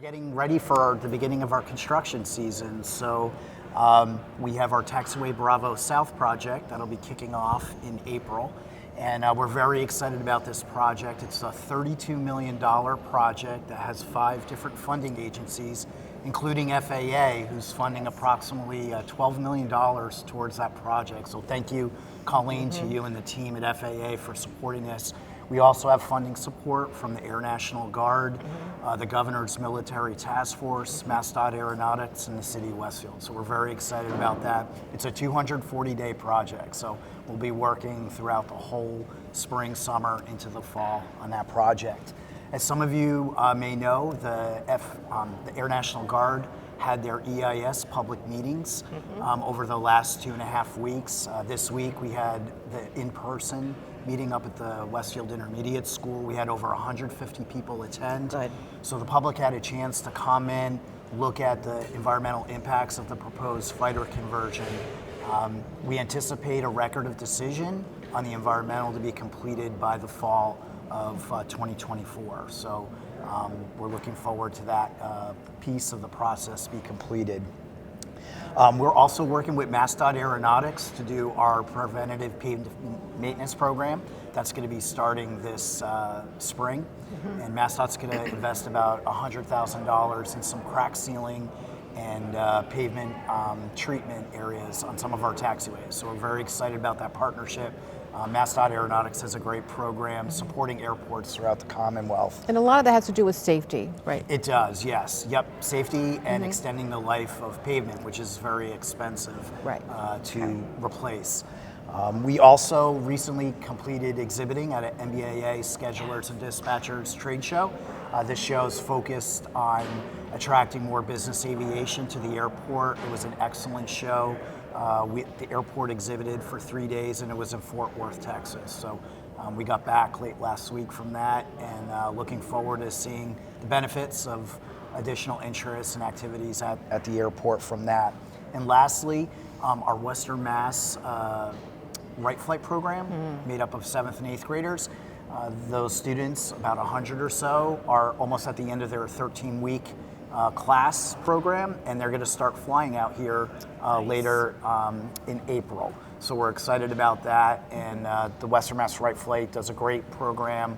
Getting ready for the beginning of our construction season. So we have our Taxiway Bravo South project that'll be kicking off in April. And we're very excited about this project. It's a $32 million project that has 5 different funding agencies, including FAA, who's funding approximately $12 million towards that project. So thank you, Colleen, to you and the team at FAA for supporting this. We also have funding support from the Air National Guard, the Governor's Military Task Force, MassDOT Aeronautics, and the City of Westfield. So we're very excited about that. It's a 240-day project, so we'll be working throughout the whole spring, summer, into the fall on that project. As some of you may know, the Air National Guard had their EIS public meetings over the last 2.5 weeks. This week we had the in-person meeting up at the Westfield Intermediate School. We had over 150 people attend. Good. So the public had a chance to comment, look at the environmental impacts of the proposed fighter conversion. We anticipate a record of decision on the environmental to be completed by the fall of 2024. So we're looking forward to that piece of the process be completed. We're also working with MassDOT Aeronautics to do our preventative pavement maintenance program. That's going to be starting this spring. And MassDOT's going to invest about $100,000 in some crack sealing and pavement treatment areas on some of our taxiways. So we're very excited about that partnership. MassDOT Aeronautics has a great program supporting airports throughout the Commonwealth. And a lot of that has to do with safety, right? It does, yes. Yep, safety and extending the life of pavement, which is very expensive to replace. We also recently completed exhibiting at an NBAA Schedulers and Dispatchers trade show. This show is focused on attracting more business aviation to the airport. It was an excellent show. The airport exhibited for 3 days, and it was in Fort Worth, Texas. So we got back late last week from that, and looking forward to seeing the benefits of additional interests and activities at the airport from that. And lastly, our Western Mass Right Flight program, made up of 7th and 8th graders. Those students, about 100 or so, are almost at the end of their 13-week class program, and they're going to start flying out here later in April. So we're excited about that, and the Western Mass Right Flight does a great program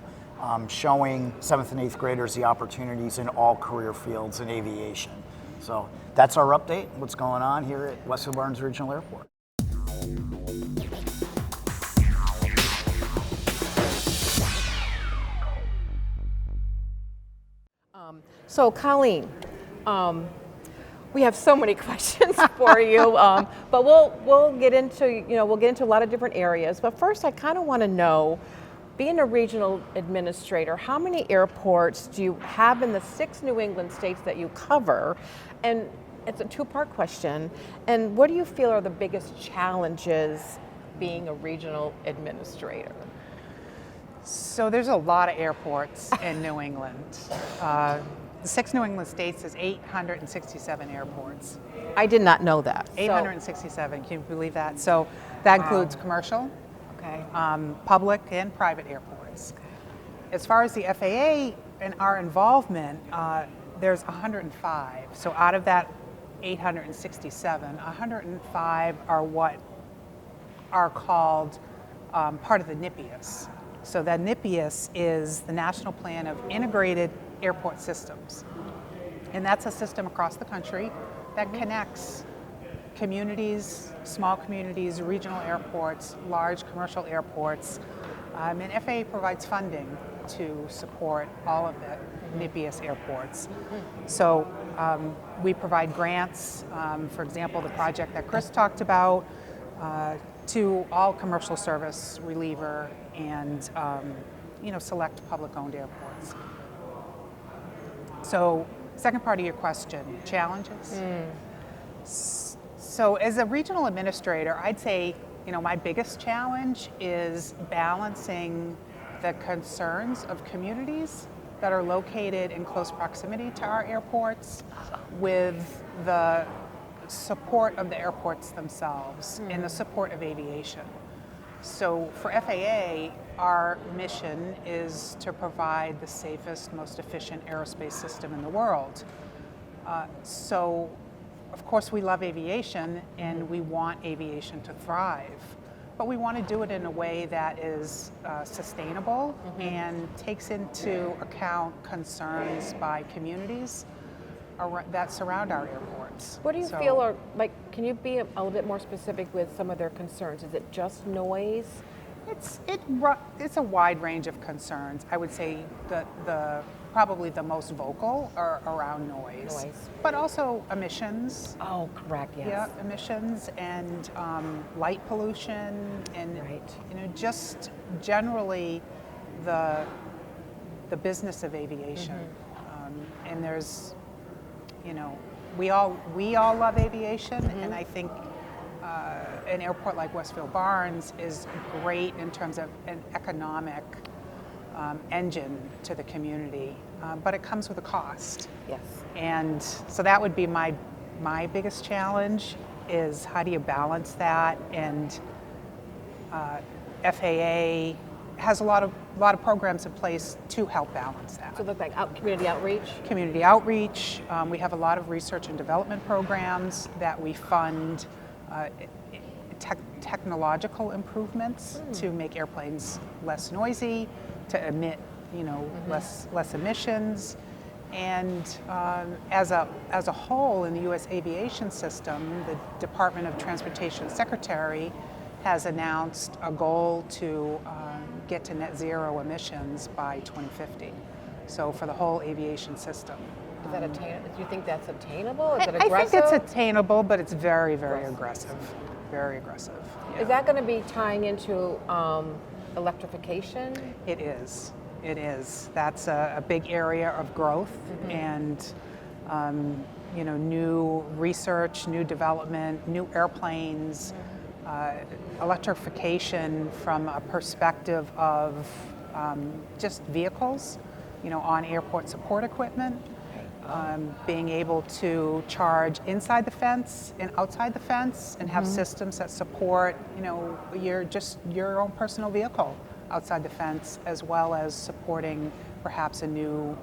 showing 7th and 8th graders the opportunities in all career fields in aviation. So that's our update, what's going on here at Westfield Barnes Regional Airport. So Colleen, we have so many questions for you, but we'll get into a lot of different areas. But first, I kind of want to know, being a regional administrator, how many airports do you have in the 6 New England states that you cover? And it's a 2-part question. And what do you feel are the biggest challenges being a regional administrator? So there's a lot of airports in New England. The 6 New England states is 867 airports. I did not know that. 867, can you believe that? So that includes commercial, public and private airports. As far as the FAA and our involvement, there's 105. So out of that 867, 105 are what are called part of the NIPIAS. So that NIPIAS is the National Plan of Integrated Airport Systems. And that's a system across the country that connects communities, small communities, regional airports, large commercial airports. And FAA provides funding to support all of the NIPIAS airports. So we provide grants, for example, the project that Chris talked about, to all commercial service, reliever, and select public-owned airports. So, second part of your question, challenges. So as a regional administrator, I'd say, my biggest challenge is balancing the concerns of communities that are located in close proximity to our airports with the support of the airports themselves and the support of aviation. So for FAA, our mission is to provide the safest, most efficient aerospace system in the world. So, of course, we love aviation and we want aviation to thrive, but we want to do it in a way that is sustainable and takes into account concerns by communities that surround our airports. What do you feel are, like, can you be a little bit more specific with some of their concerns? Is it just noise? It's a wide range of concerns. I would say probably the most vocal are around noise. But also emissions. Oh, correct, yes. Yeah, emissions and light pollution and just generally the business of aviation. And there's, we all love aviation, and I think an airport like Westfield Barnes is great in terms of an economic engine to the community, but it comes with a cost. Yes. And so that would be my biggest challenge, is how do you balance that? And FAA has a lot of programs in place to help balance that. So look like community outreach? Community outreach. We have a lot of research and development programs that we fund, technological improvements to make airplanes less noisy, to emit, less emissions. And as a whole in the U.S. aviation system, the Department of Transportation Secretary has announced a goal to get to net zero emissions by 2050. So for the whole aviation system. Is that attainable? Do you think that's attainable? Is it I aggressive? think it's attainable, but it's very, very aggressive. Very aggressive. Yeah. Is that going to be tying into electrification? It is. It is. That's a big area of growth, and new research, new development, new airplanes, electrification from a perspective of just vehicles, on airport support equipment. Being able to charge inside the fence and outside the fence, and have systems that support, your own personal vehicle outside the fence, as well as supporting perhaps a new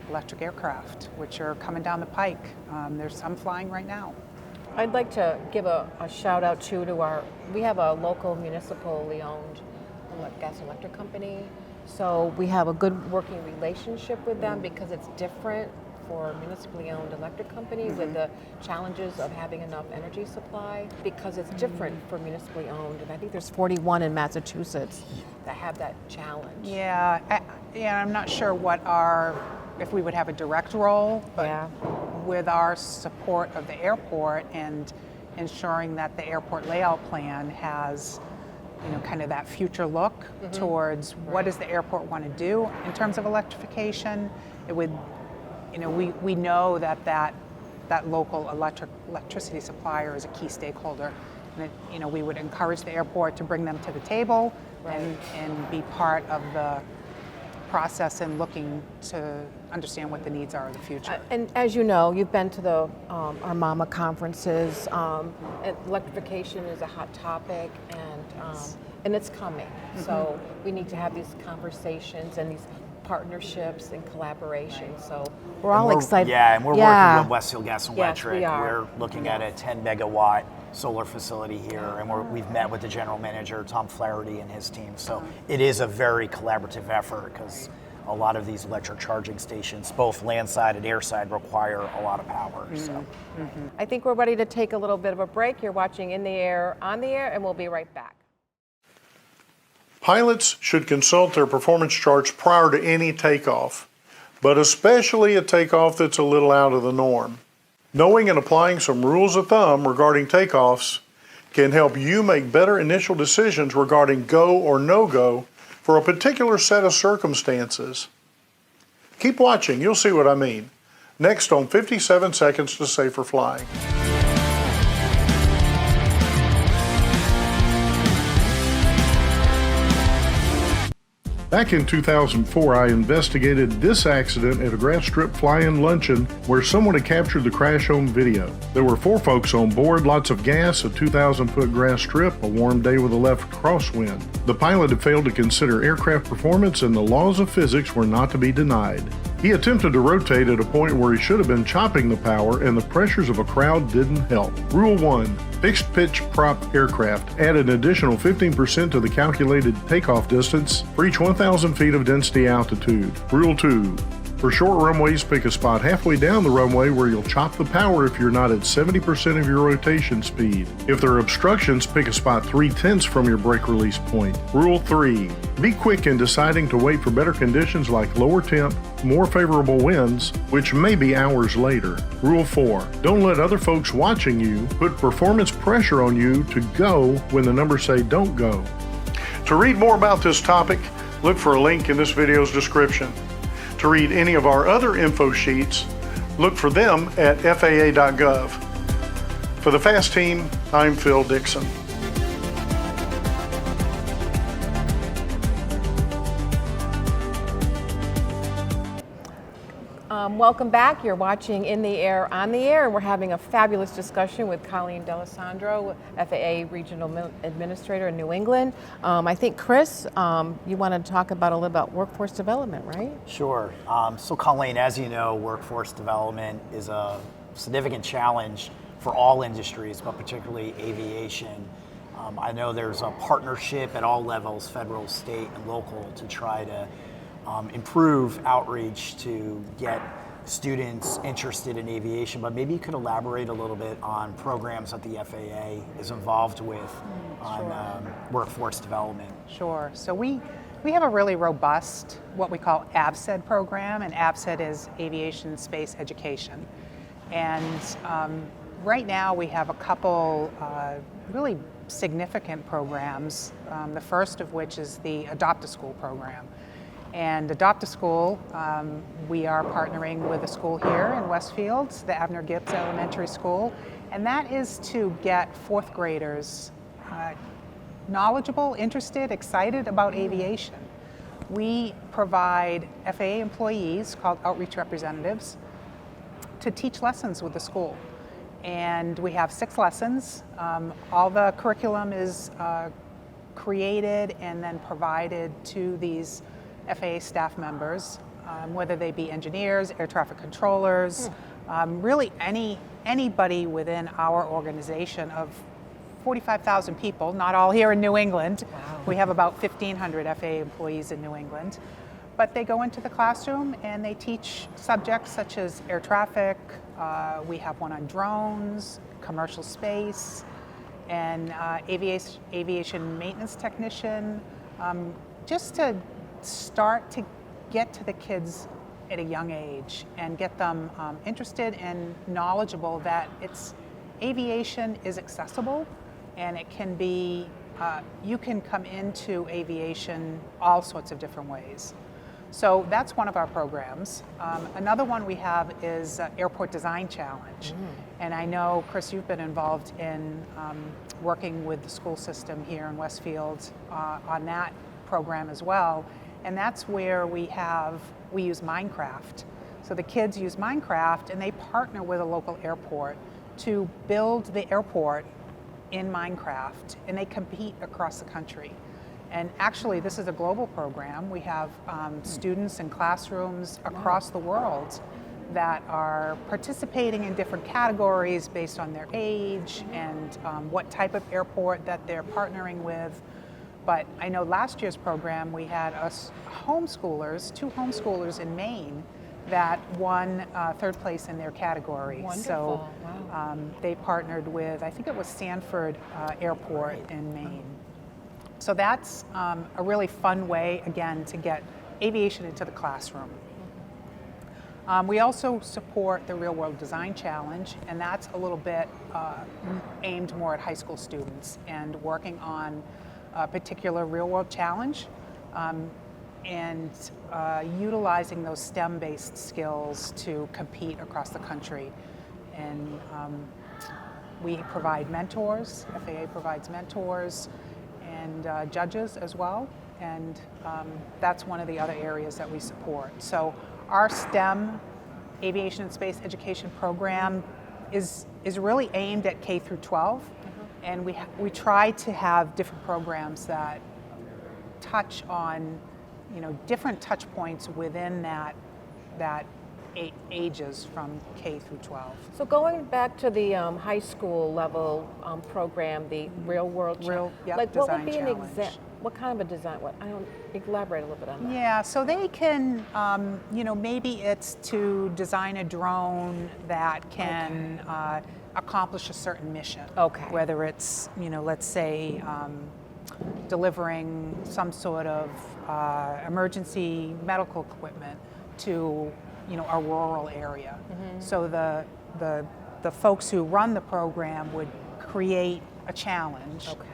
electric aircraft, which are coming down the pike. There's some flying right now. I'd like to give a shout out we have a local municipally owned gas and electric company. So we have a good working relationship with them because it's different for a municipally owned electric company with the challenges of having enough energy supply, because it's different for municipally owned. And I think there's 41 in Massachusetts that have that challenge. Yeah, I'm not sure if we would have a direct role, but with our support of the airport and ensuring that the airport layout plan has kind of that future look towards what does the airport want to do in terms of electrification. It would, we know that local electricity supplier is a key stakeholder, and we would encourage the airport to bring them to the table and be part of the process and looking to understand what the needs are of the future. And as you know, you've been to the our MAMA conferences. Electrification is a hot topic, and it's coming. So we need to have these conversations and these partnerships and collaboration. So we're all excited. Yeah, and we're working with Westfield Gas and Electric. Yes, we are. We're looking at a 10 megawatt solar facility here, and we've met with the general manager, Tom Flaherty, and his team. So it is a very collaborative effort, because a lot of these electric charging stations, both landside and airside, require a lot of power. So I think we're ready to take a little bit of a break. You're watching In the Air, On the Air, and we'll be right back. Pilots should consult their performance charts prior to any takeoff, but especially a takeoff that's a little out of the norm. Knowing and applying some rules of thumb regarding takeoffs can help you make better initial decisions regarding go or no-go for a particular set of circumstances. Keep watching, you'll see what I mean. Next on 57 Seconds to Safer Flying. Back in 2004, I investigated this accident at a grass strip fly-in luncheon where someone had captured the crash on video. There were 4 folks on board, lots of gas, a 2,000-foot grass strip, a warm day with a left crosswind. The pilot had failed to consider aircraft performance, and the laws of physics were not to be denied. He attempted to rotate at a point where he should have been chopping the power, and the pressures of a crowd didn't help. Rule 1. Fixed pitch prop aircraft add an additional 15% to the calculated takeoff distance for each 1,000 feet of density altitude. Rule 2. For short runways, pick a spot halfway down the runway where you'll chop the power if you're not at 70% of your rotation speed. If there are obstructions, pick a spot 3/10 from your brake release point. Rule 3. Be quick in deciding to wait for better conditions like lower temp, more favorable winds, which may be hours later. Rule 4. Don't let other folks watching you put performance pressure on you to go when the numbers say don't go. To read more about this topic, look for a link in this video's description. To read any of our other info sheets, look for them at FAA.gov. For the FAST team, I'm Phil Dixon. Welcome back. You're watching In the Air, On the Air, and we're having a fabulous discussion with Colleen D'Alessandro, FAA Regional Administrator in New England. I think, Chris, you want to talk about a little about workforce development, right? Sure. So Colleen, as you know, workforce development is a significant challenge for all industries, but particularly aviation. I know there's a partnership at all levels, federal, state, and local, to try to improve outreach to get students interested in aviation, but maybe you could elaborate a little bit on programs that the FAA is involved with on workforce development. Sure. So we have a really robust, what we call AVSED program, and AVSED is Aviation Space Education. And right now we have a couple really significant programs, the first of which is the Adopt a School program. And Adopt a School, we are partnering with a school here in Westfield, the Abner Gibbs Elementary School, and that is to get 4th graders knowledgeable, interested, excited about aviation. We provide FAA employees, called outreach representatives, to teach lessons with the school. And we have 6 lessons. All the curriculum is created and then provided to these FAA staff members, whether they be engineers, air traffic controllers, really anybody within our organization of 45,000 people, not all here in New England. Wow. We have about 1,500 FAA employees in New England. But they go into the classroom and they teach subjects such as air traffic, we have one on drones, commercial space, and aviation maintenance technician, just to start to get to the kids at a young age and get them interested and knowledgeable that aviation is accessible, and it can be, you can come into aviation all sorts of different ways. So that's one of our programs. Another one we have is Airport Design Challenge. And I know, Chris, you've been involved in working with the school system here in Westfield on that program as well. And that's where we use Minecraft. So the kids use Minecraft and they partner with a local airport to build the airport in Minecraft, and they compete across the country. And actually, this is a global program. We have students in classrooms across the world that are participating in different categories based on their age and what type of airport that they're partnering with. But I know last year's program, we had homeschoolers, 2 homeschoolers in Maine that won 3rd place in their category. Wonderful. So wow. They partnered with, I think it was Sanford Airport in Maine. So that's a really fun way, again, to get aviation into the classroom. We also support the Real World Design Challenge, and that's a little bit aimed more at high school students and working on a particular real world challenge and utilizing those STEM-based skills to compete across the country. And we provide mentors, FAA provides mentors and judges as well. and that's one of the other areas that we support. So our STEM, Aviation and Space Education program, is really aimed at K through 12, and we try to have different programs that touch on, different touch points within that ages from K through 12. So going back to the high school level program, the real world, Yep, like what would design be an challenge. what kind of a design? I don't elaborate a little bit on that. Yeah, so they can, maybe it's to design a drone that can accomplish a certain mission. Okay. Whether it's, let's say, delivering some sort of emergency medical equipment to, a rural area. So the folks who run the program would create a challenge. Okay.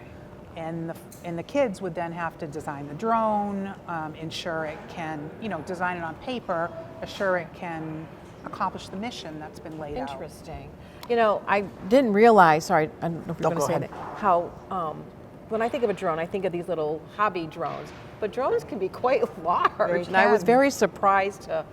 And the kids would then have to design the drone, ensure it can, design it on paper, assure it can accomplish the mission that's been laid out. Interesting. I didn't realize. Sorry, I don't know if you're No, going to go say ahead. that. How when I think of a drone, I think of these little hobby drones, but drones can be quite large. They And I was can. very surprised to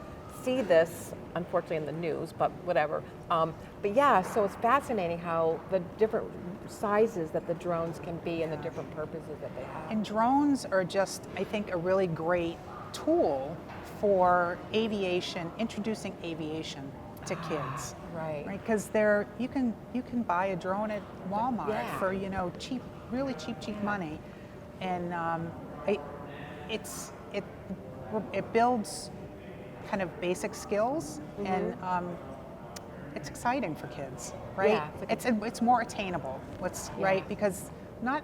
see this, unfortunately, in the news, but whatever. But yeah, so it's fascinating how the different sizes that the drones can be and the different purposes that they have. And drones are just, I think, a really great tool for aviation, introducing aviation to kids. Right. Right, because you can buy a drone at Walmart Yeah. for cheap, really cheap money, and it builds kind of basic skills, and it's exciting for kids, right? Yeah, It's more attainable. Yeah. Right, because not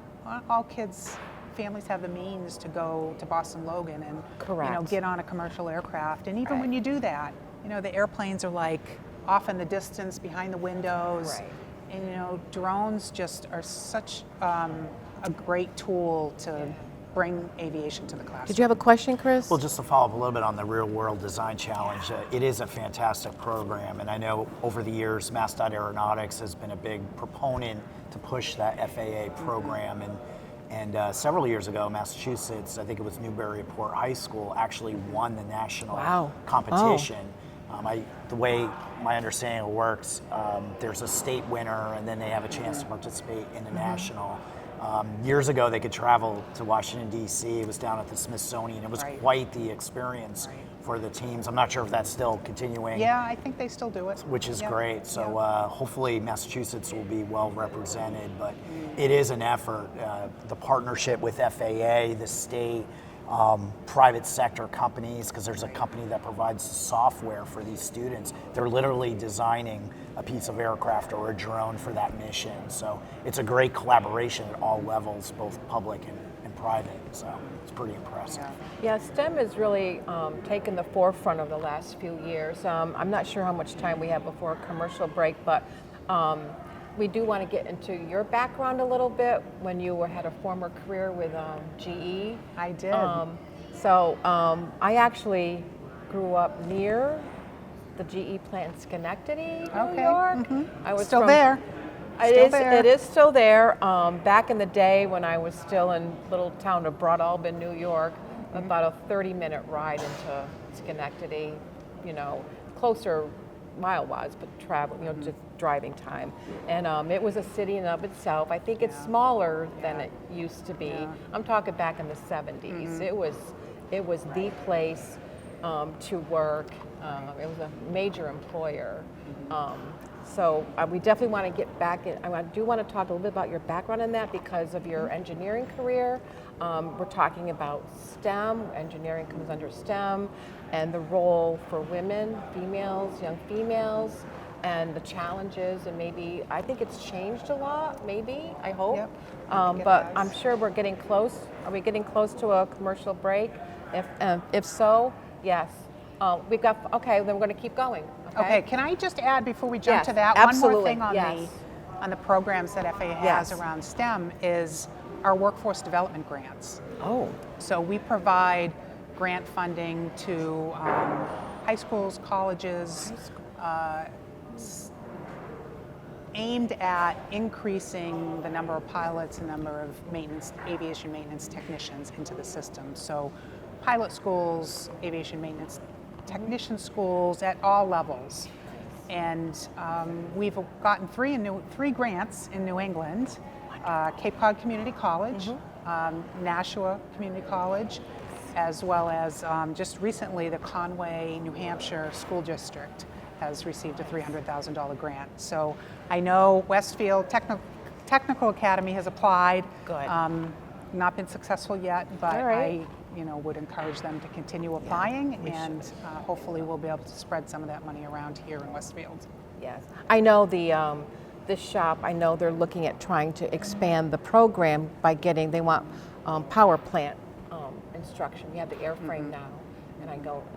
all kids. Families have the means to go to Boston Logan and Correct. get on a commercial aircraft, and even Right. when you do that, the airplanes are like off in the distance behind the windows. Right. And drones just are such a great tool to bring aviation to the classroom. Did you have a question, Chris? Well, just to follow up a little bit on the Real World Design Challenge, it is a fantastic program, and I know over the years, MassDOT Aeronautics has been a big proponent to push that FAA program, and several years ago, Massachusetts, I think it was Newburyport High School, actually won the national Wow. competition. The way my understanding works, there's a state winner, and then they have a chance to participate in the national. Years ago, they could travel to Washington, D.C. It was down at the Smithsonian. It was Right. quite the experience for the teams. I'm not sure if that's still continuing, Yeah, I think they still do it. which is Yep. great. So Yep. hopefully Massachusetts will be well represented, but it is an effort. The partnership with FAA, the state, private sector companies, because there's a company that provides the software for these students. They're literally designing a piece of aircraft or a drone for that mission. So it's a great collaboration at all levels, both public and private. So it's pretty impressive. Yeah, STEM has really taken the forefront of the last few years. I'm not sure how much time we have before a commercial break, but we do want to get into your background a little bit when you had a former career with GE. I did. I actually grew up near the GE plant in Schenectady, New York. I was Still from- there. It is still there. Back in the day when I was still in little town of Broadalbin, New York, about a 30-minute ride into Schenectady, closer mile-wise, but travel, just driving time. And it was a city in and of itself. I think it's smaller than it used to be. Yeah. I'm talking back in the 70s. It was the place to work. It was a major employer. So we definitely want to get back in. I do want to talk a little bit about your background in that because of your engineering career. We're talking about STEM. Engineering comes under STEM, and the role for women, females, young females, and the challenges. And maybe I think it's changed a lot. Maybe I hope. Yep, I think it But has. I'm sure we're getting close. Are we getting close to a commercial break? If so, yes. We've got. Okay, then we're going to keep going. Okay, can I just add before we jump Yes, to that, one more absolutely, thing on yes. on the programs that FAA has Yes. around STEM is our workforce development grants. Oh. So we provide grant funding to high schools, colleges, aimed at increasing the number of pilots and number of aviation maintenance technicians into the system. So pilot schools, aviation maintenance technician schools at all levels. And we've gotten three grants in New England, Cape Cod Community College, Nashua Community College, as well as just recently the Conway, New Hampshire School District has received a $300,000 grant. So I know Westfield Technical Academy has applied. Good. Not been successful yet, but All right. I would encourage them to continue applying, and hopefully we'll be able to spread some of that money around here in Westfield. Yes, I know this shop, I know they're looking at trying to expand the program by they want power plant instruction. We have the airframe now, and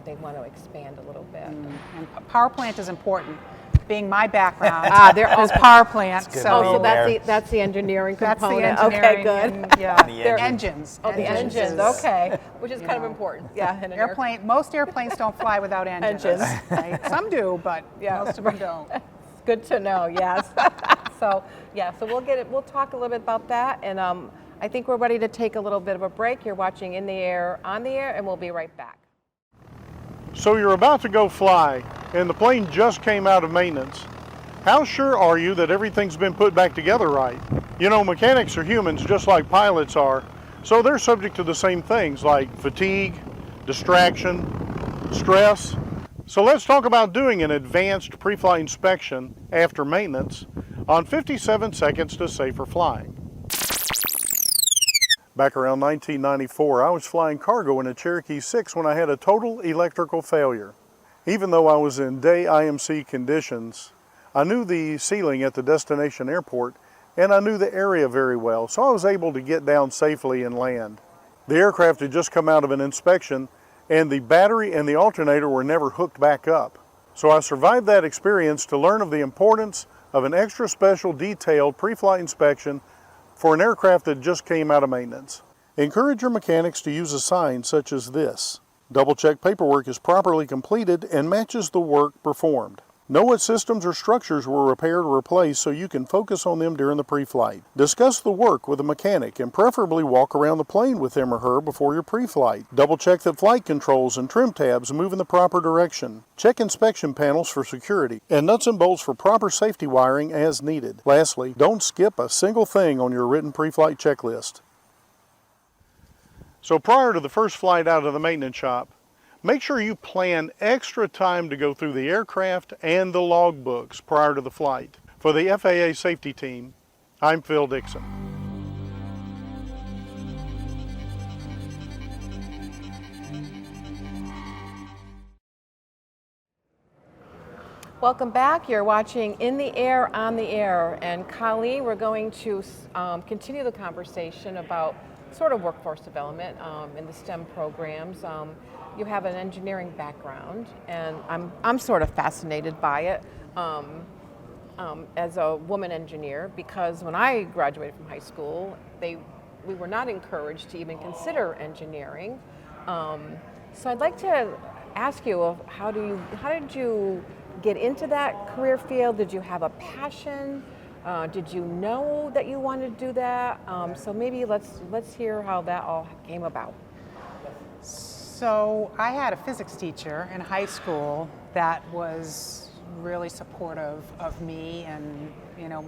they want to expand a little bit. And power plant is important. Being my background, there's power plant. good. So There. that's the engineering That's the component. engineering. Okay, good. And, yeah, The they're engines. engines. Oh, the engines. Okay, which is you kind of know, important. Yeah, in an Airplane. Most airplanes don't fly without engines. Engines. Right? Some do, but most of them don't. Good to know. Yes. So we'll talk a little bit about that, and I think we're ready to take a little bit of a break. You're watching In the Air, On the Air, and we'll be right back. So you're about to go fly, and the plane just came out of maintenance. How sure are you that everything's been put back together right? You know, mechanics are humans just like pilots are, so they're subject to the same things like fatigue, distraction, stress. So let's talk about doing an advanced pre-flight inspection after maintenance on 57 Seconds to Safer Flying. Back around 1994, I was flying cargo in a Cherokee 6 when I had a total electrical failure. Even though I was in day IMC conditions, I knew the ceiling at the destination airport, and I knew the area very well, so I was able to get down safely and land. The aircraft had just come out of an inspection, and the battery and the alternator were never hooked back up. So I survived that experience to learn of the importance of an extra special detailed pre-flight inspection for an aircraft that just came out of maintenance. Encourage your mechanics to use a sign such as this. Double-check paperwork is properly completed and matches the work performed. Know what systems or structures were repaired or replaced so you can focus on them during the pre-flight. Discuss the work with a mechanic and preferably walk around the plane with him or her before your pre-flight. Double check that flight controls and trim tabs move in the proper direction. Check inspection panels for security and nuts and bolts for proper safety wiring as needed. Lastly, don't skip a single thing on your written pre-flight checklist. So prior to the first flight out of the maintenance shop, make sure you plan extra time to go through the aircraft and the logbooks prior to the flight. For the FAA Safety Team, I'm Phil Dixon. Welcome back. You're watching In the Air, On the Air, and Colleen, we're going to continue the conversation about sort of workforce development in the STEM programs. You have an engineering background, and I'm sort of fascinated by it as a woman engineer, because when I graduated from high school, we were not encouraged to even consider engineering. So I'd like to ask you, how did you get into that career field? Did you have a passion? Did you know that you wanted to do that? So maybe let's hear how that all came about. So I had a physics teacher in high school that was really supportive of me and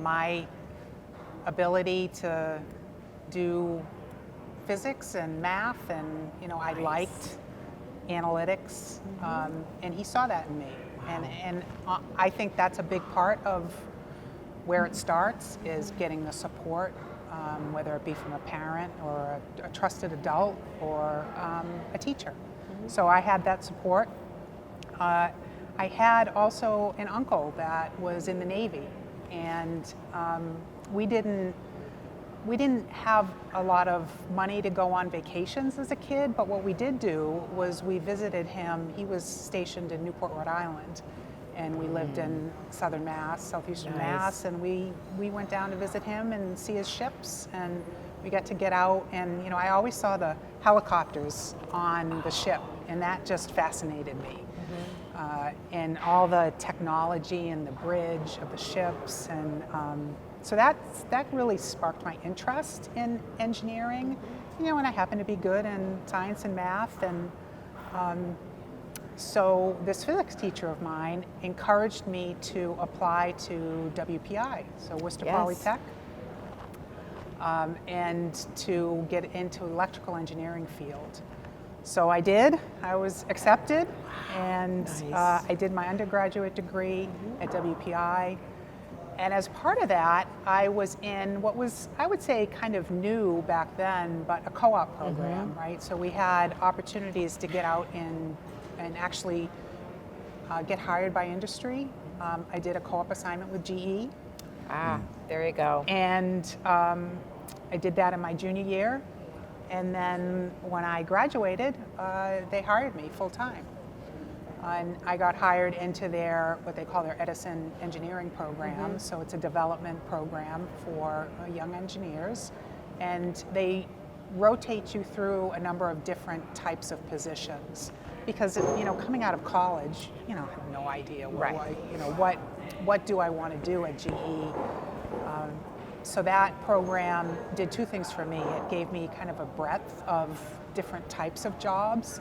my ability to do physics and math, and I liked analytics, and he saw that in me. Wow. And I think that's a big part of where it starts, is getting the support, whether it be from a parent or a trusted adult or a teacher. Mm-hmm. So I had that support. I had also an uncle that was in the Navy, and we didn't have a lot of money to go on vacations as a kid, but what we did do was we visited him. He was stationed in Newport, Rhode Island, and we lived in southern Mass, southeastern Mass, and we went down to visit him and see his ships, and we got to get out, and I always saw the helicopters on the ship, and that just fascinated me. and all the technology and the bridge of the ships, and so that really sparked my interest in engineering. You know, and I happen to be good in science and math, and so this physics teacher of mine encouraged me to apply to WPI, so Worcester Polytech, and to get into electrical engineering field. So I did. I was accepted, and I did my undergraduate degree at WPI. And as part of that, I was in what was, I would say, kind of new back then, but a co-op program, right? So we had opportunities to get out and actually get hired by industry. I did a co-op assignment with GE. Ah, there you go. And I did that in my junior year. And then when I graduated, they hired me full time. And I got hired into their, what they call their Edison engineering program. So it's a development program for young engineers. And they rotate you through a number of different types of positions. Because, you know, coming out of college, you know, I have no idea what do I want to do at GE. So that program did two things for me. It gave me kind of a breadth of different types of jobs,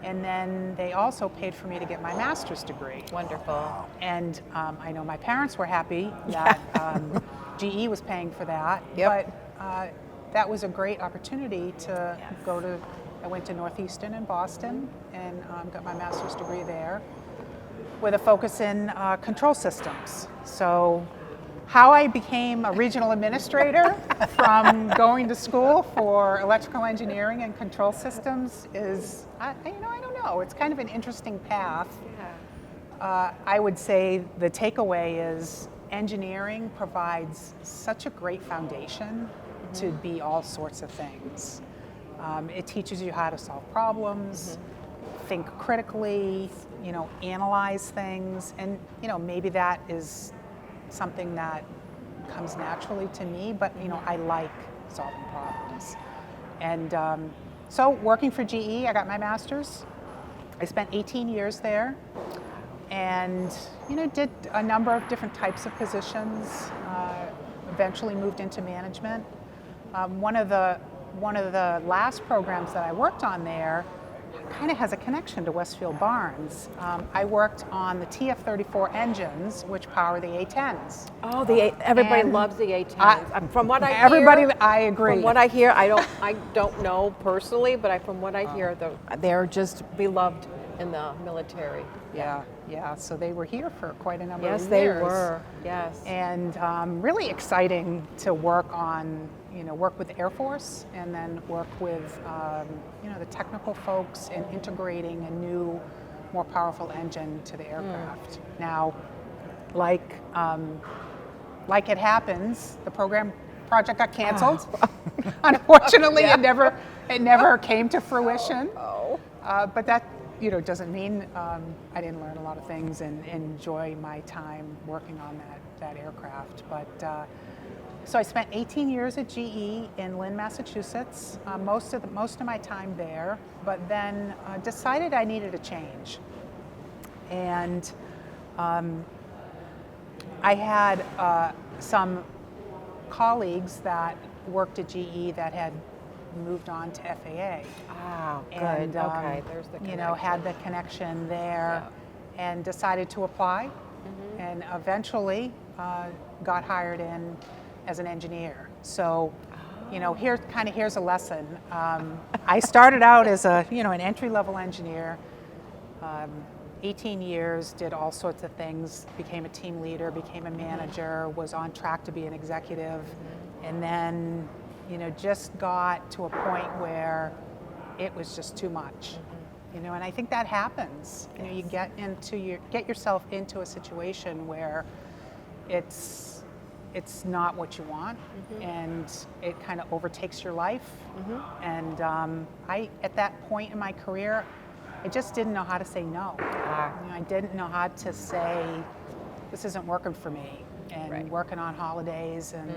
and then they also paid for me to get my master's degree. Wonderful. And I know my parents were happy that GE was paying for that, but that was a great opportunity to go to, I went to Northeastern in Boston and got my master's degree there with a focus in control systems. So how I became a regional administrator from going to school for electrical engineering and control systems is, I don't know. It's kind of an interesting path. I would say the takeaway is engineering provides such a great foundation to be all sorts of things. It teaches you how to solve problems, think critically, you know, analyze things, and you know, maybe that is something that comes naturally to me, but you know, I like solving problems. And so working for GE, I got my master's. I spent 18 years there, and you know, did a number of different types of positions. Eventually moved into management. One of the last programs that I worked on there kind of has a connection to Westfield Barnes. I worked on the TF-34 engines, which power the A-10s. Oh, everybody loves the A-10s. From what I I agree. From what I hear, I don't know personally, but from what I hear, they're just beloved in the military. Yeah. So they were here for quite a number of years. Yes, they were. Yes. And really exciting to work with the Air Force, and then work with the technical folks in integrating a new, more powerful engine to the aircraft. Now, like it happens, the project got canceled. Unfortunately, it never came to fruition. But that doesn't mean I didn't learn a lot of things and enjoy my time working on that aircraft. But so I spent 18 years at GE in Lynn, Massachusetts, most of my time there, but then decided I needed a change. And I had some colleagues that worked at GE that had moved on to FAA. Ah, good. And, Okay, there's the connection. Had the connection there, and decided to apply, and eventually got hired in as an engineer. So, here's a lesson. I started out as an entry-level engineer. 18 years, did all sorts of things, became a team leader, became a manager, was on track to be an executive, and then just got to a point where it was just too much. And I think that happens. You get yourself into a situation where it's not what you want, and it kind of overtakes your life. And at that point in my career, I just didn't know how to say no. I didn't know how to say, this isn't working for me, and working on holidays, and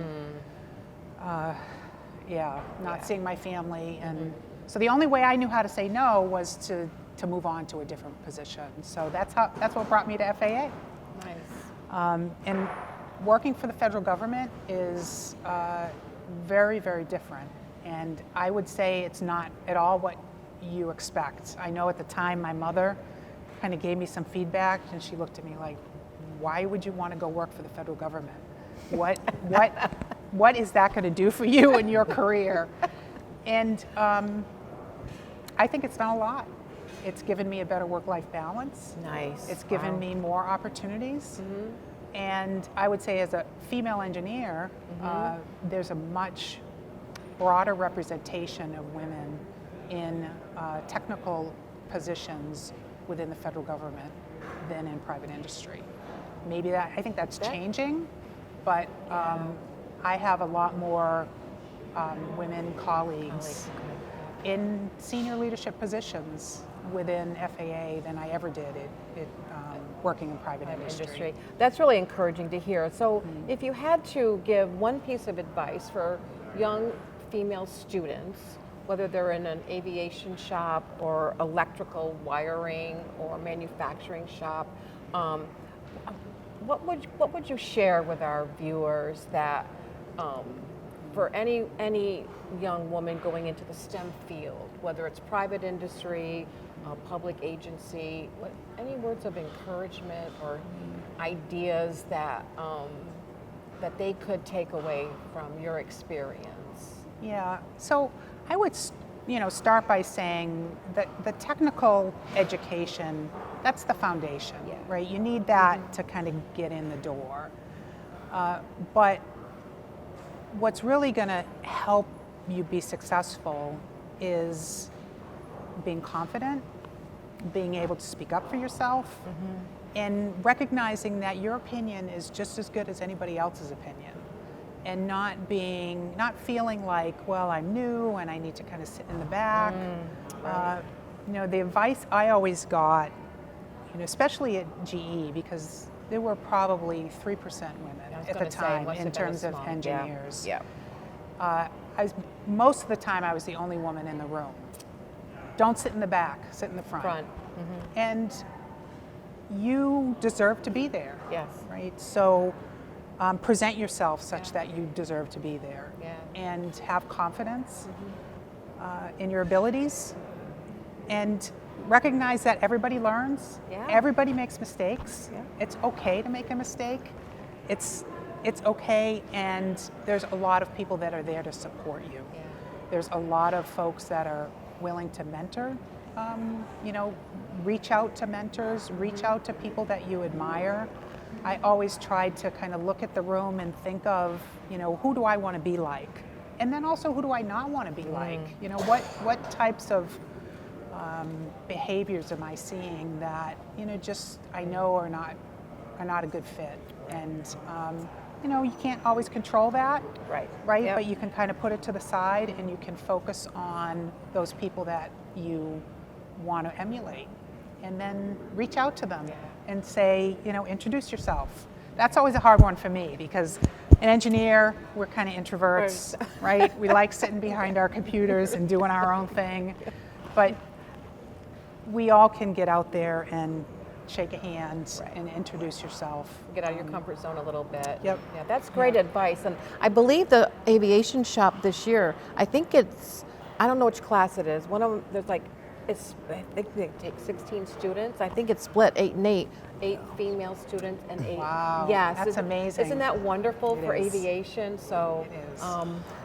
not seeing my family. And so the only way I knew how to say no was to to move on to a different position. So that's what brought me to FAA. Nice. And working for the federal government is very, very different. And I would say it's not at all what you expect. I know at the time my mother kind of gave me some feedback, and she looked at me like, why would you want to go work for the federal government? What is that going to do for you in your career? And I think it's done a lot. It's given me a better work-life balance. Nice. It's given me more opportunities. And I would say as a female engineer, there's a much broader representation of women in technical positions within the federal government than in private industry. I think that's changing, but I have a lot more women colleagues in senior leadership positions within FAA than I ever did working in private industry. That's really encouraging to hear. So if you had to give one piece of advice for young female students, whether they're in an aviation shop or electrical wiring or manufacturing shop, what would you share with our viewers that for any young woman going into the STEM field, whether it's private industry, public agency, any words of encouragement or ideas that that they could take away from your experience? Yeah, so I would start by saying that the technical education, that's the foundation, right? You need that to kind of get in the door. But what's really going to help you be successful is being confident, being able to speak up for yourself, and recognizing that your opinion is just as good as anybody else's opinion, and not feeling like, well, I'm new and I need to kind of sit in the back. Right. The advice I always got, especially at GE, because there were probably 3% women at the time in terms of engineers. Yeah. Most of the time I was the only woman in the room. Don't sit in the back, sit in the front. And you deserve to be there. Yes. Right? So present yourself such that you deserve to be there. And have confidence in your abilities. And recognize that everybody learns. Everybody makes mistakes. It's okay to make a mistake. It's okay, and there's a lot of people that are there to support you. There's a lot of folks that are willing to mentor. Reach out to mentors, reach out to people that you admire. I always tried to kind of look at the room and think of, who do I want to be like? And then also, who do I not want to be like? What types of behaviors am I seeing that, I know are not a good fit? And, you can't always control that, right? Yep. But you can kind of put it to the side and you can focus on those people that you want to emulate, and then reach out to them and say, introduce yourself. That's always a hard one for me, because an engineer, we're kind of introverts, right? We like sitting behind our computers and doing our own thing, but we all can get out there and shake a hand and introduce yourself. Get out of your comfort zone a little bit. Yep. Yeah, that's great advice. And I believe the aviation shop this year, I think I don't know which class it is. One of them, I think they take 16 students. I think it's split 8 and 8. 8 female students and 8. Wow. Yes. That's amazing. Isn't that wonderful for aviation? So it is.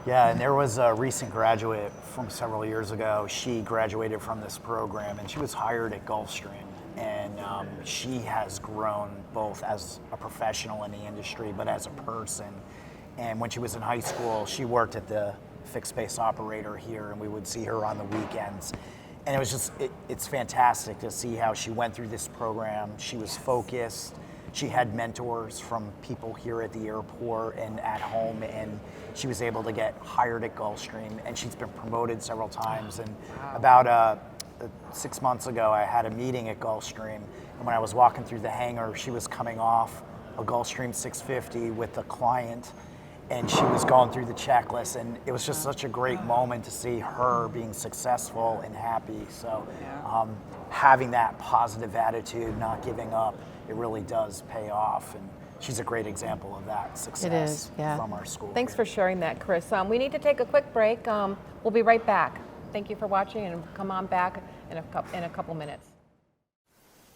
Yeah, and there was a recent graduate from several years ago. She graduated from this program, and she was hired at Gulfstream. And she has grown both as a professional in the industry, but as a person. And when she was in high school, she worked at the fixed base operator here, and we would see her on the weekends. And it was just, it's fantastic to see how she went through this program. She was focused. She had mentors from people here at the airport and at home, and she was able to get hired at Gulfstream, and she's been promoted several times. And about 6 months ago, I had a meeting at Gulfstream, and when I was walking through the hangar, she was coming off a Gulfstream 650 with a client, and she was going through the checklist, and it was just such a great moment to see her being successful and happy. So having that positive attitude, not giving up, it really does pay off. And she's a great example of that success It is, yeah. from our school. Thanks here. for sharing that, Chris. We need to take a quick break. We'll be right back. Thank you for watching, and come on back in a couple minutes.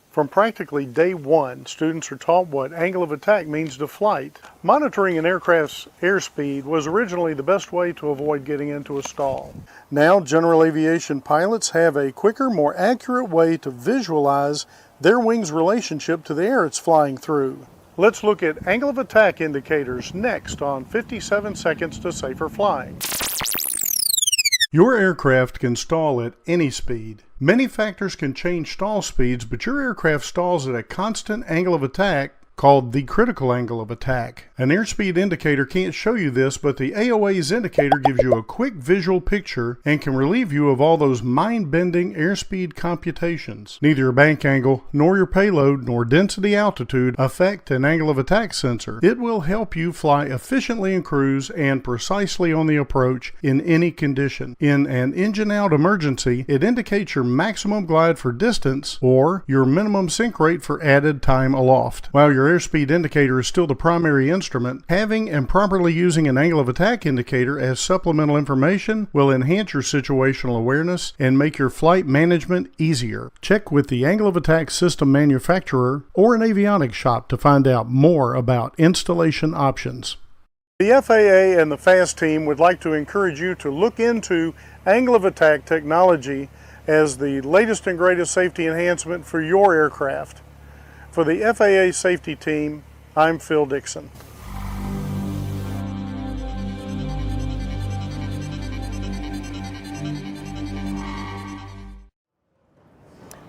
From practically day one, students are taught what angle of attack means to flight. Monitoring an aircraft's airspeed was originally the best way to avoid getting into a stall. Now, general aviation pilots have a quicker, more accurate way to visualize their wing's relationship to the air it's flying through. Let's look at angle of attack indicators next on 57 Seconds to Safer Flying. Your aircraft can stall at any speed. Many factors can change stall speeds, but your aircraft stalls at a constant angle of attack called the critical angle of attack. An airspeed indicator can't show you this, but the AOA's indicator gives you a quick visual picture and can relieve you of all those mind-bending airspeed computations. Neither your bank angle, nor your payload, nor density altitude affect an angle of attack sensor. It will help you fly efficiently in cruise and precisely on the approach in any condition. In an engine-out emergency, it indicates your maximum glide for distance or your minimum sink rate for added time aloft. While your airspeed indicator is still the primary instrument, having and properly using an angle of attack indicator as supplemental information will enhance your situational awareness and make your flight management easier. Check with the angle of attack system manufacturer or an avionics shop to find out more about installation options. The FAA and the FAST team would like to encourage you to look into angle of attack technology as the latest and greatest safety enhancement for your aircraft. For the FAA safety team, I'm Phil Dixon.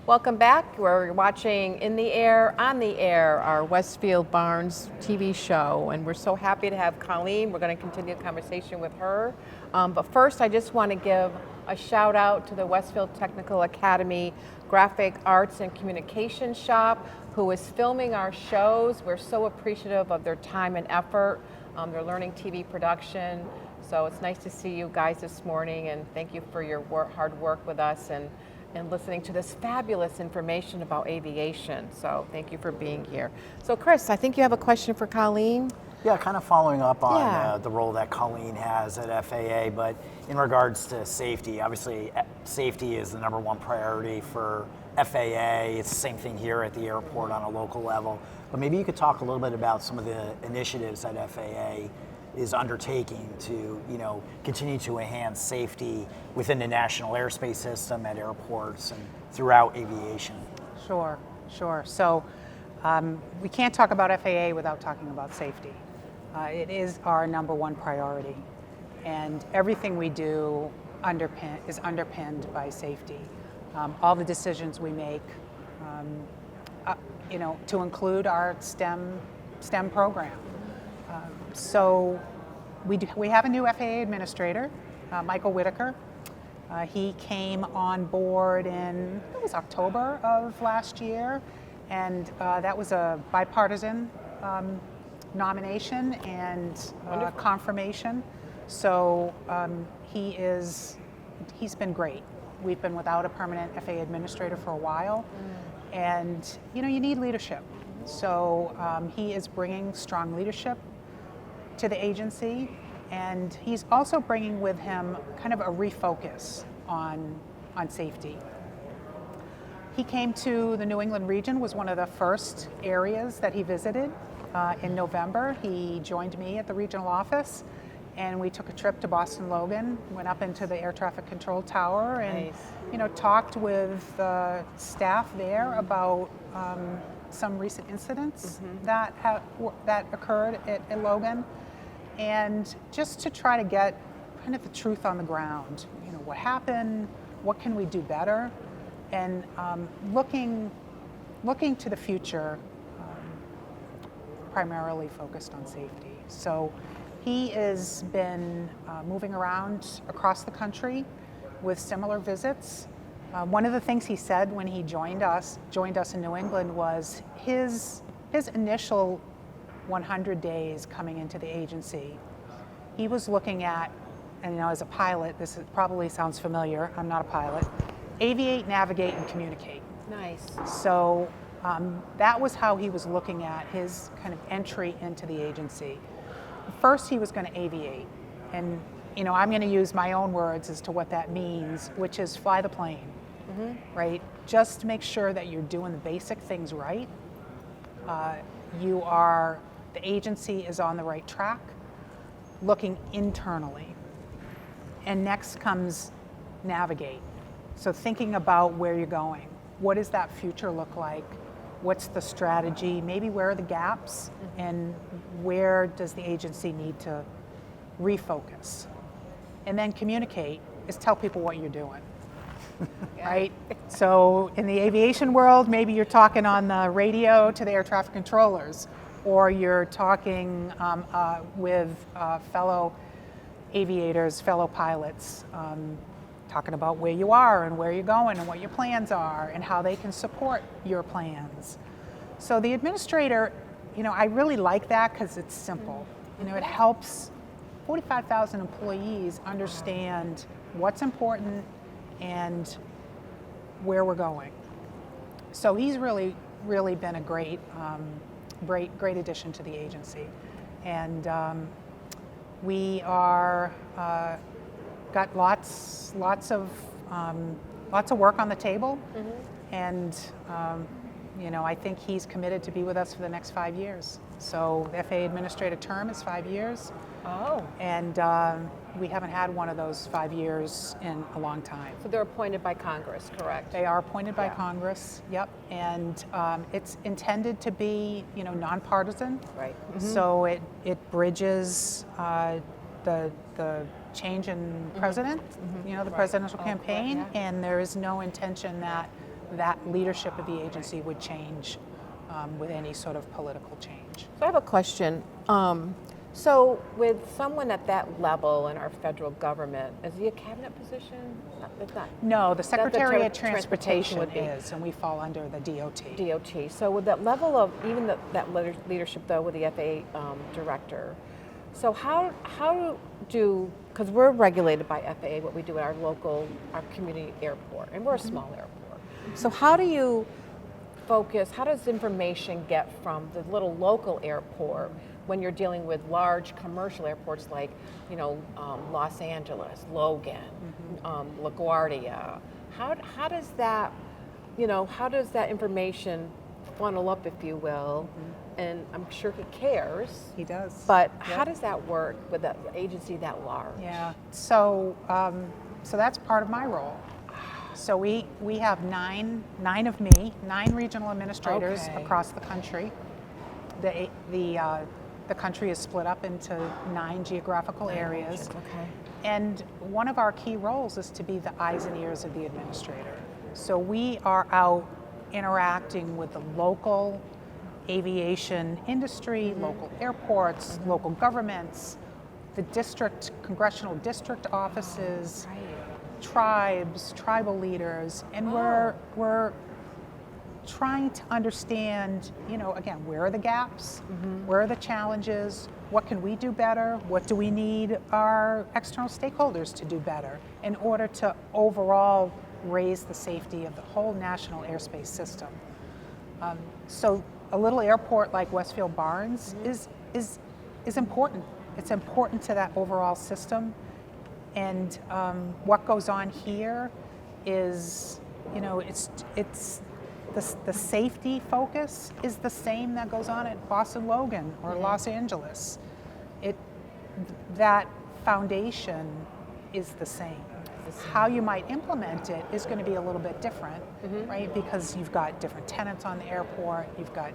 Welcome back. We're watching In the Air, On the Air, our Westfield Barnes TV show, and we're so happy to have Colleen. We're going to continue a conversation with her. But first, I just want to give a shout out to the Westfield Technical Academy Graphic Arts and Communication Shop, who is filming our shows. We're so appreciative of their time and effort. They're learning TV production. So it's nice to see you guys this morning, and thank you for your hard work with us and listening to this fabulous information about aviation. So thank you for being here. So Chris, I think you have a question for Colleen. Yeah, kind of following up on Yeah. the role that Colleen has at FAA, but in regards to safety, obviously safety is the number one priority for FAA. It's the same thing here at the airport on a local level. But maybe you could talk a little bit about some of the initiatives that FAA is undertaking to, continue to enhance safety within the national airspace system at airports and throughout aviation. Sure. So we can't talk about FAA without talking about safety. It is our number one priority, and everything we do is underpinned by safety. All the decisions we make, to include our STEM program. So we have a new FAA administrator, Michael Whitaker. He came on board in October of last year, and that was a bipartisan nomination and confirmation. So he's been great. We've been without a permanent FAA administrator for a while, and you need leadership. So he is bringing strong leadership to the agency, and he's also bringing with him kind of a refocus on safety. He came to the New England region, was one of the first areas that he visited in November. He joined me at the regional office, and we took a trip to Boston Logan, went up into the air traffic control tower, and talked with staff there about some recent incidents that occurred at Logan, and just to try to get kind of the truth on the ground. What happened, what can we do better, and looking to the future, primarily focused on safety. So he has been moving around across the country with similar visits. One of the things he said when he joined us in New England was his initial 100 days coming into the agency. He was looking at, and as a pilot, probably sounds familiar, I'm not a pilot, aviate, navigate, and communicate. Nice. So that was how he was looking at his kind of entry into the agency. First, he was going to aviate. And, you know, I'm going to use my own words as to what that means, which is fly the plane, right? Just make sure that you're doing the basic things right. The agency is on the right track, looking internally. And next comes navigate. So thinking about where you're going. What does that future look like? What's the strategy? Maybe where are the gaps? And where does the agency need to refocus? And then communicate is tell people what you're doing. Right? So in the aviation world, maybe you're talking on the radio to the air traffic controllers, or you're talking with fellow aviators, fellow pilots, talking about where you are and where you're going and what your plans are and how they can support your plans. So the administrator, you know, I really like that because it's simple. You know, it helps 45,000 employees understand what's important and where we're going. So he's really been a great addition to the agency. And we are got lots of work on the table, and you know, I think he's committed to be with us for the next 5 years. So the FAA administrative term is 5 years. Oh. And we haven't had one of those 5 years in a long time. So they're appointed by Congress, correct? They are appointed by Congress, yep. And it's intended to be, you know, nonpartisan. Right. So it bridges the change in president, you know, the presidential campaign, right, yeah. and there is no intention that leadership of the agency would change with any sort of political change. So I have a question. So with someone at that level in our federal government, is he a cabinet position? It's not. No, the Secretary of Transportation Transportation would be. is, and we fall under the DOT. DOT. So with that level of even that leadership though with the FAA director, so how do, because we're regulated by FAA, what we do at our community airport, and we're a small airport. So how do you focus, how does information get from the little local airport when you're dealing with large commercial airports like, you know, Los Angeles, Logan, LaGuardia? How does that, you know, how does that information funnel up, if you will? And I'm sure he cares. He does. But how does that work with an agency that large? Yeah. So so that's part of my role. So we have nine regional administrators across the country. The country is split up into 9 geographical areas. Okay. And one of our key roles is to be the eyes and ears of the administrator. So we are out interacting with the local aviation industry, local airports, local governments, the congressional district offices, tribes, tribal leaders, and we're trying to understand, you know, again, where are the gaps, where are the challenges, what can we do better, what do we need our external stakeholders to do better in order to overall raise the safety of the whole national airspace system. So a little airport like Westfield Barnes is important. It's important to that overall system. And what goes on here is, you know, it's the safety focus is the same that goes on at Boston Logan or Los Angeles. That foundation is the same. How you might implement it is going to be a little bit different, right? Because you've got different tenants on the airport, you've got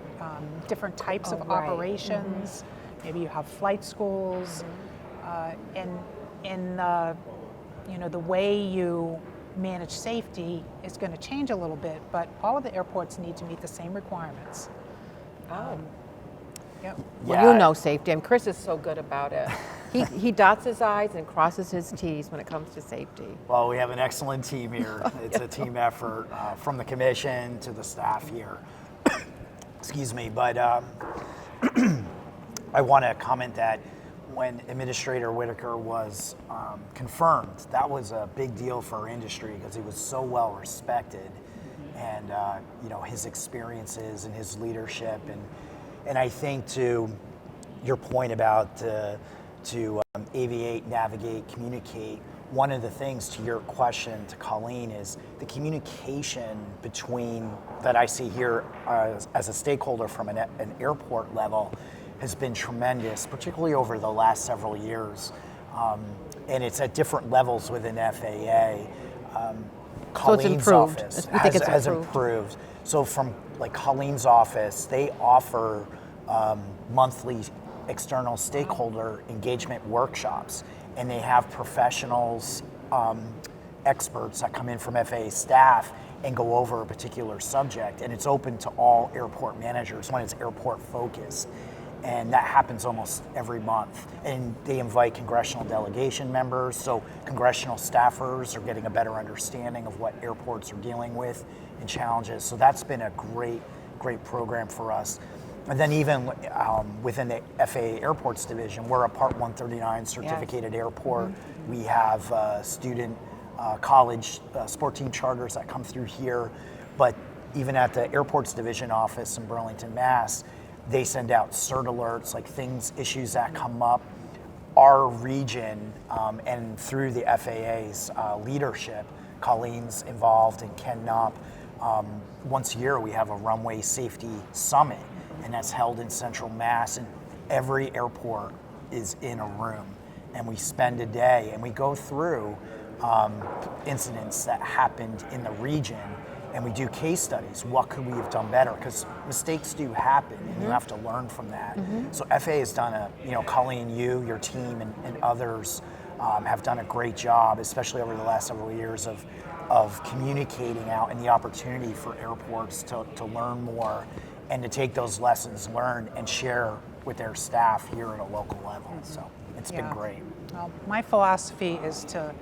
different types of operations. Maybe you have flight schools, and you know, the way you manage safety is going to change a little bit, but all of the airports need to meet the same requirements. Yep. Well, you know safety, and Chris is so good about it. He dots his I's and crosses his T's when it comes to safety. Well, we have an excellent team here. It's a team effort from the commission to the staff here. Excuse me, but I want to comment that when Administrator Whitaker was confirmed, that was a big deal for our industry because he was so well respected. and his experiences and his leadership, and I think to your point about to aviate, navigate, communicate. One of the things to your question to Colleen is the communication between that I see here as a stakeholder from an airport level has been tremendous, particularly over the last several years. And it's at different levels within FAA. Colleen's office has improved. So from like Colleen's office, they offer monthly external stakeholder engagement workshops, and they have professionals, experts that come in from FAA staff and go over a particular subject, and it's open to all airport managers when it's airport focused. And that happens almost every month. And they invite congressional delegation members, so congressional staffers are getting a better understanding of what airports are dealing with and challenges. So that's been a great program for us. And then even within the FAA Airports Division, we're a Part 139 certificated airport. We have student college sport team charters that come through here. But even at the Airports Division office in Burlington, Mass., they send out cert alerts, like issues that come up. Our region, and through the FAA's leadership, Colleen's involved and Ken Knopp, once a year we have a runway safety summit, and that's held in Central Mass, and every airport is in a room, and we spend a day and we go through incidents that happened in the region, and we do case studies. What could we have done better? Because mistakes do happen, and you have to learn from that. So FAA has done Colleen, your team, and others have done a great job, especially over the last several years of communicating out and the opportunity for airports to learn more and to take those lessons learned and share with their staff here at a local level. So it's been great. Well, my philosophy is to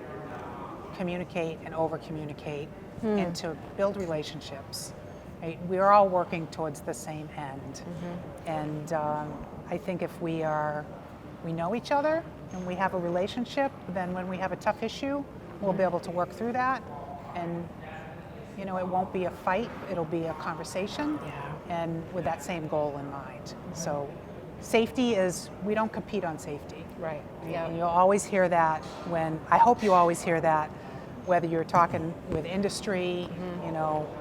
communicate and over-communicate and to build relationships. Right? We're all working towards the same end. And I think if we know each other and we have a relationship, then when we have a tough issue, we'll be able to work through that. And it won't be a fight, it'll be a conversation, and with that same goal in mind. So safety is, we don't compete on safety. Right. And you'll always hear that I hope you always hear that, whether you're talking with industry,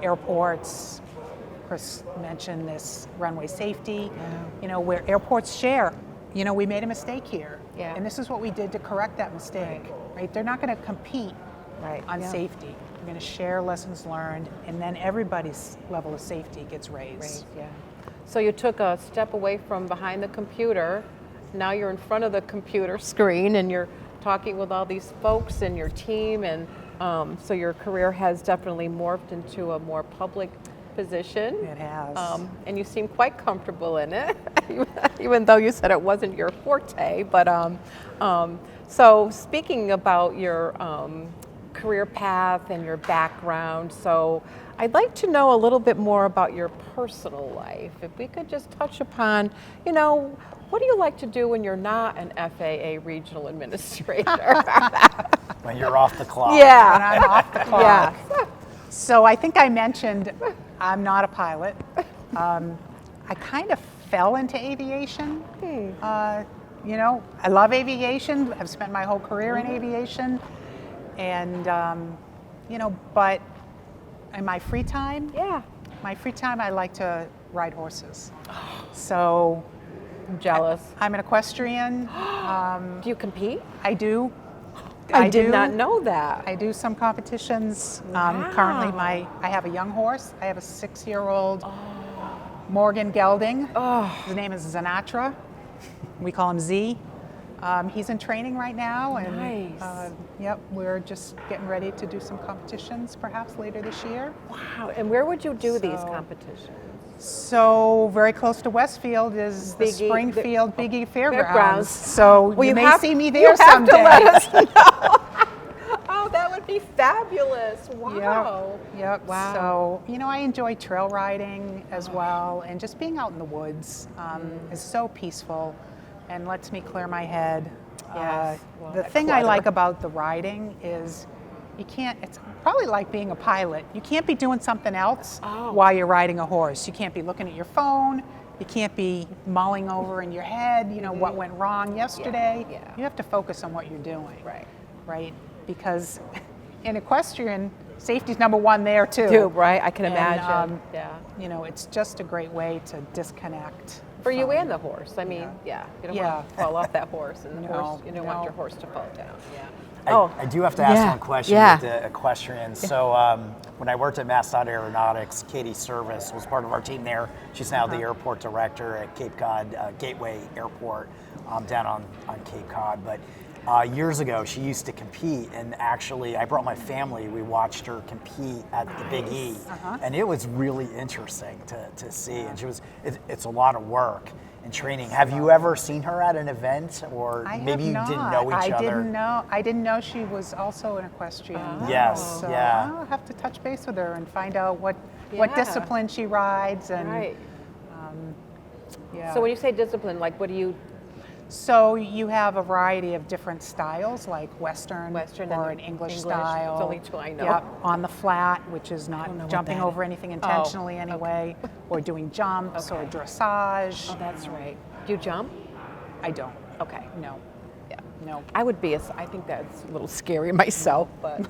airports. Chris mentioned this runway safety, where airports share, we made a mistake here. And this is what we did to correct that mistake, right? They're not going to compete on safety. We're going to share lessons learned, and then everybody's level of safety gets raised. So you took a step away from behind the computer. Now you're in front of the computer screen, and you're talking with all these folks and your team, and so your career has definitely morphed into a more public position. It has. And you seem quite comfortable in it, even though you said it wasn't your forte. But so speaking about your career path and your background, so I'd like to know a little bit more about your personal life. If we could just touch upon, what do you like to do when you're not an FAA regional administrator? When you're off the clock. When I'm off the clock. So I think I mentioned I'm not a pilot. I kind of fell into aviation. I love aviation. I've spent my whole career in aviation. And, but in my free time, I like to ride horses. So I'm jealous. I'm an equestrian. Do you compete? I do. I did not know that. I do some competitions. Currently, I have a young horse. I have a 6-year-old Morgan gelding. His name is Zanatra. We call him Z. He's in training right now, and we're just getting ready to do some competitions perhaps later this year. Wow, and where would you do these competitions? So very close to Westfield is the Springfield Big E Fairgrounds. So you may see me there someday. You have to let us know. Oh, that would be fabulous. Wow. Yep. Wow. So, I enjoy trail riding as well, and just being out in the woods is so peaceful and lets me clear my head. The thing I like about the riding is you can't, it's probably like being a pilot. You can't be doing something else Oh. while you're riding a horse. You can't be looking at your phone. You can't be mulling over in your head, you know, what went wrong yesterday. Yeah. You have to focus on what you're doing. Right. Right? Because in equestrian, safety's number one there too. Too, right? I can And, imagine. Yeah. You know, it's just a great way to disconnect. For you from- and the horse. I mean, yeah. You don't want to fall off that horse, and the No, horse. You don't want no. your horse to fall down. Yeah. I do have to ask yeah, one question yeah. with the equestrians. So when I worked at MassDOT Aeronautics, Katie Service was part of our team there. She's now the airport director at Cape Cod Gateway Airport down on Cape Cod. But years ago, she used to compete, and actually, I brought my family. We watched her compete at the Big E, and it was really interesting to see. And it's a lot of work and training. Have you ever seen her at an event, or I maybe have you didn't not. know each other? I didn't know she was also an equestrian. Yes, So yeah. I'll have to touch base with her and find out what Yeah. discipline she rides and Right. yeah. So when you say discipline, like what do you? So you have a variety of different styles, like Western, Western or and an English English. style. It's only two I know. Yep, on the flat, which is don't know not what jumping that over is. anything intentionally anyway, or doing jumps or dressage. Oh, that's right. Do you jump? I don't. Okay. No. Yeah. No. I would be. I think that's a little scary myself, but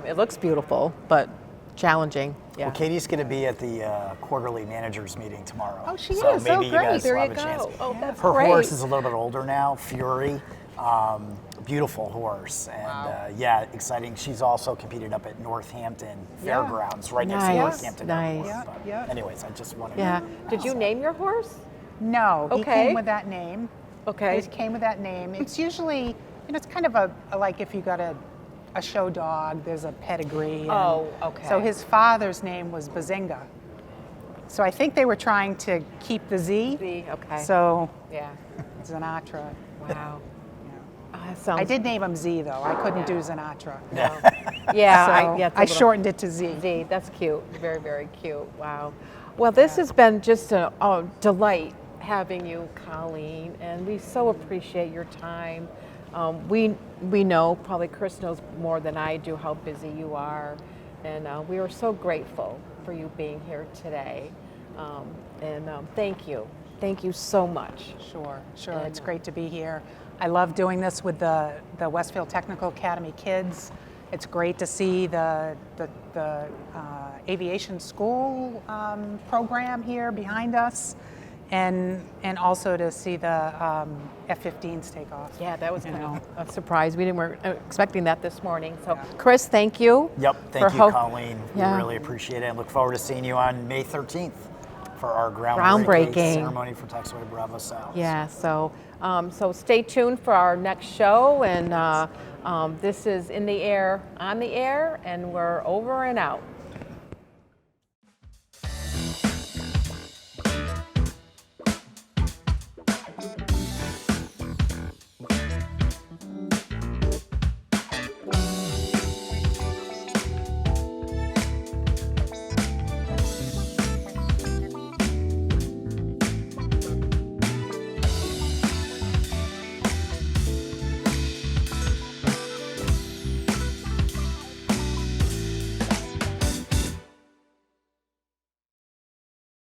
it looks beautiful, but challenging. Yeah. Well, Katie's going to be at the quarterly managers meeting tomorrow. Oh, she so is. maybe Oh, you great. guys There will you have a chance. go. Oh, that's Her great. horse is a little bit older now, Fury. Beautiful horse, and yeah, exciting. She's also competed up at Northampton Yeah. Fairgrounds, right next to Nice, Northampton nice. Airport. Yeah, But yeah. anyways, I just wanted Yeah. to Did you name your horse? No, he Okay. came with that name. Okay. He came with that name. It's usually, you know, it's kind of a like if you got a show dog, there's a pedigree. and- Oh, okay. So his father's name was Bazinga. So I think they were trying to keep the Z. Z, okay. So Yeah. Sinatra. Wow. Yeah. Oh, that sounds. I did name him Z though. I couldn't do Sinatra. Yeah. So yeah. It's a I little- shortened it to Z. Z. That's cute. Very, very cute. Wow. Well, this has been just a delight having you, Colleen, and we so appreciate your time. We know, probably Chris knows more than I do, how busy you are, and we are so grateful for you being here today. Thank you. Thank you so much. Sure. And, It's great to be here. I love doing this with the Westfield Technical Academy kids. It's great to see the aviation school program here behind us, and also to see the F-15s take off. Yeah, that was You kind know. of a surprise. We weren't expecting that this morning. So, Yeah. Chris, thank you. Yep, thank for you, Colleen. Yeah. We really appreciate it, and look forward to seeing you on May 13th for our Groundbreaking. ceremony for Taxiway Bravo South. Yeah, so stay tuned for our next show, and this is In the Air, on the Air, and we're over and out.